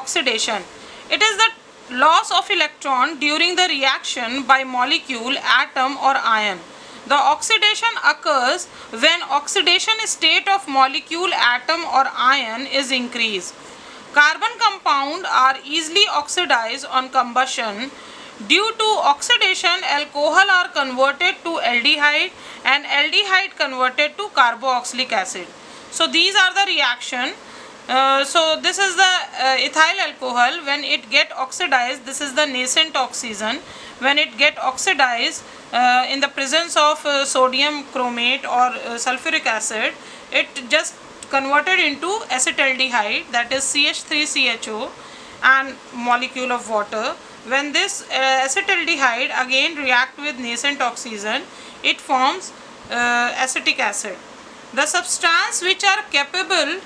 oxidation? It is the loss of electron during the reaction by molecule, atom or ion. The oxidation occurs when oxidation state of molecule, atom or ion is increased. Carbon compounds are easily oxidized on combustion. Due to oxidation, alcohol are converted to aldehyde and aldehyde converted to carboxylic acid. So these are the reaction. So this is the ethyl alcohol. When it get oxidized, this is the nascent oxygen. When it get oxidized in the presence of sodium chromate or sulfuric acid, it just converted into acetaldehyde, that is CH3CHO and molecule of water. When this acetaldehyde again react with nascent oxygen, it forms acetic acid. The substance which are capable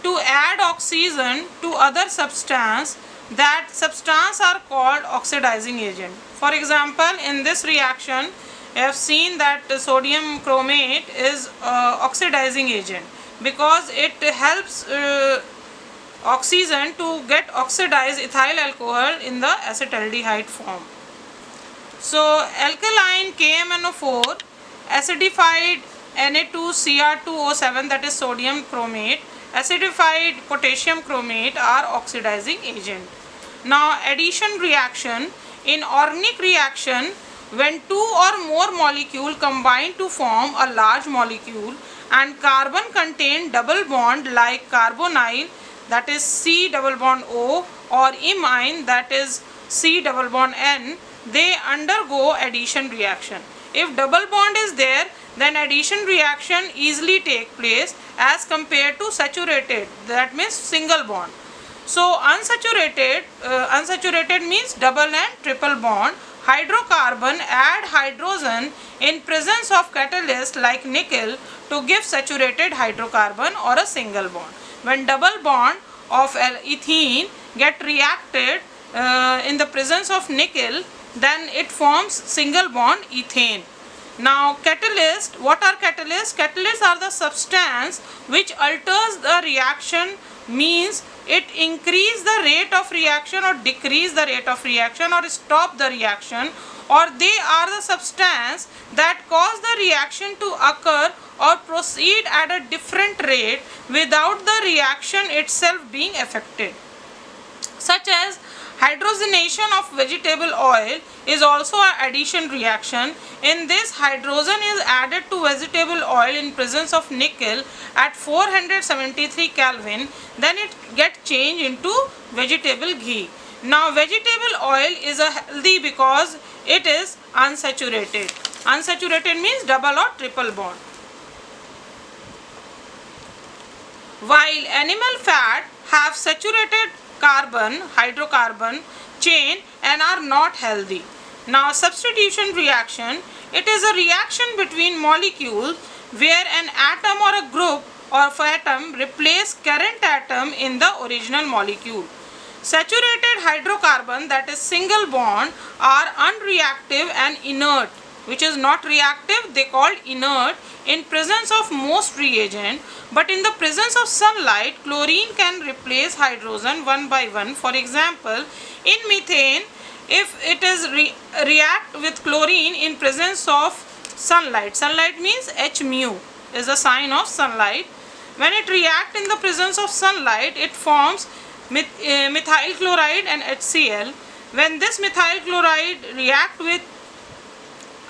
to add oxygen to other substance, that substance are called oxidizing agent. For example, in this reaction, I have seen that sodium chromate is oxidizing agent because it helps oxygen to get oxidized ethyl alcohol in the acetaldehyde form. So alkaline KMnO4, acidified Na2Cr2O7, that is sodium chromate, acidified potassium chromate are oxidizing agent. Now addition reaction. In organic reaction, when two or more molecules combine to form a large molecule and carbon contain double bond like carbonyl, that is C double bond O, or imine, that is C double bond N, they undergo addition reaction. If double bond is there, then addition reaction easily take place as compared to saturated, that means single bond. So unsaturated means double and triple bond. Hydrocarbon add hydrogen in presence of catalyst like nickel to give saturated hydrocarbon or a single bond. When double bond of ethene get reacted in the presence of nickel, then it forms single bond ethane. Now catalyst, what are catalysts? Catalysts are the substance which alters the reaction, means it increase the rate of reaction or decrease the rate of reaction or stop the reaction, or they are the substance that cause the reaction to occur or proceed at a different rate without the reaction itself being affected. Such as hydrogenation of vegetable oil is also an addition reaction. In this, hydrogen is added to vegetable oil in presence of nickel at 473 Kelvin, then it gets changed into vegetable ghee. Now vegetable oil is a healthy because it is unsaturated. Unsaturated means double or triple bond. While animal fat have saturated carbon, hydrocarbon chain and are not healthy. Now substitution reaction, it is a reaction between molecules where an atom or a group of atom replace current atom in the original molecule. Saturated hydrocarbon, that is single bond, are unreactive and inert, which is not reactive, they called inert in presence of most reagent, but in the presence of sunlight, chlorine can replace hydrogen one by one. For example, in methane, if it is react with chlorine in presence of sunlight, sunlight means H mu is a sign of sunlight. When it react in the presence of sunlight, it forms methyl chloride and HCl. When this methyl chloride react with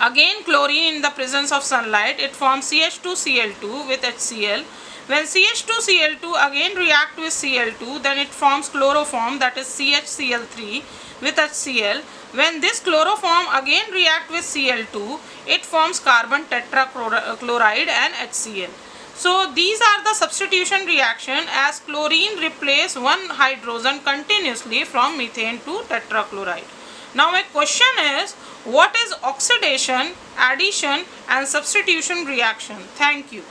again chlorine in the presence of sunlight, it forms CH2Cl2 with HCl. When CH2Cl2 again react with Cl2, then it forms chloroform, that is CHCl3 with HCl. When this chloroform again react with Cl2, it forms carbon tetrachloride and HCl. So these are the substitution reaction as chlorine replace one hydrogen continuously from methane to tetrachloride. Now my question is, what is oxidation, addition and substitution reaction? Thank you.